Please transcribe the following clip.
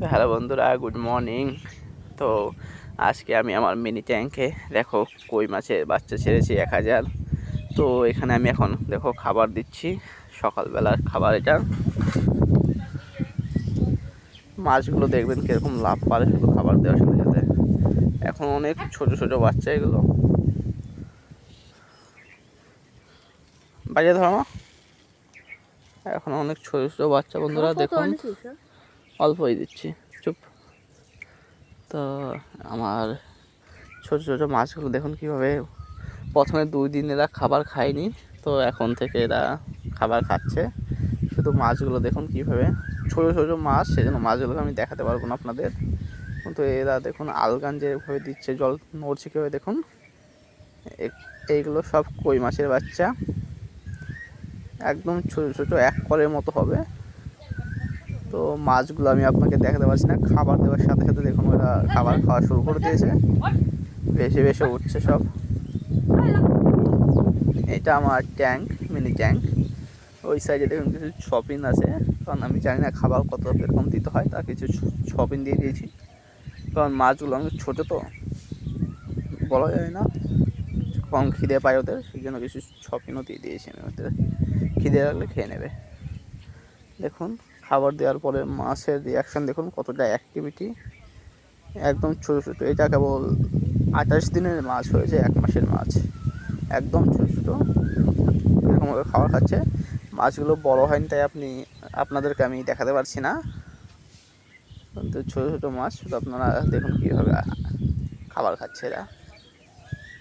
তো হ্যালো বন্ধুরা, good morning. তো আজকে আমি আমার মিনি ট্যাঙ্কে দেখো কই মাছের বাচ্চা ছেড়েছি 1000। তো এখানে আমি এখন দেখো খাবার দিচ্ছি, সকালবেলার খাবার এটা। মাছগুলো দেখবেন কীরকম লাভ পারে শুধু খাবার দেওয়ার সাথে সাথে। এখন অনেক ছোট ছোট বাচ্চা, এগুলো বাইরে ধরো। এখন অনেক ছোট ছোট বাচ্চা বন্ধুরা, দেখুন অল্পই দিচ্ছি, চুপ। তো আমার ছোট ছোট মাছগুলো দেখুন কীভাবে প্রথমে 2 দিন এরা খাবার খায়নি, তো এখন থেকে এরা খাবার খাচ্ছে। শুধু মাছগুলো দেখুন কীভাবে ছোটো ছোটো মাছ, সেই জন্য মাছগুলোকে আমি দেখাতে পারবো না আপনাদের। কিন্তু এরা দেখুন আলগান যেভাবে দিচ্ছে, জল নড়ছে কীভাবে দেখুন। এইগুলো সব কই মাছের বাচ্চা, একদম ছোটো ছোটো, এক কলের মতো হবে। তো মাছগুলো আমি আপনাকে দেখাতে পারছি না, খাবার দেওয়ার সাথে সাথে দেখুন ওরা খাবার খাওয়া শুরু করে দিয়েছে, বেশি বেশি উঠছে সব। এটা আমার ট্যাঙ্ক, মিনি ট্যাঙ্ক। ওই সাইডে দেখুন কিছু শপিং আছে, কারণ আমি জানি না খাবার কত এরকম দিতে হয়, তা কিছু শপিং দিয়ে দিয়েছি। কারণ মাছগুলো অনেক ছোটো, তো বলা যায় না কম খিদে পায় ওদের, সেই জন্য কিছু শপিংও দিয়ে দিয়েছি আমি ওদের, খিদে লাগলে খেয়ে নেবে। দেখুন খাবার দেওয়ার পরে মাছের রিয়াকশান দেখুন কতটা অ্যাক্টিভিটি, একদম ছোটো ছোটো। এটা কেবল 28 দিনের মাছ হয়েছে, 1 মাসের মাছ, একদম ছোটো ছোটো এরকমভাবে খাবার খাচ্ছে। মাছগুলো বড় হয়নি তাই আপনাদেরকে আমি দেখাতে পারছি না, কিন্তু ছোটো ছোটো মাছ শুধু আপনারা দেখুন কীভাবে খাবার খাচ্ছে এরা।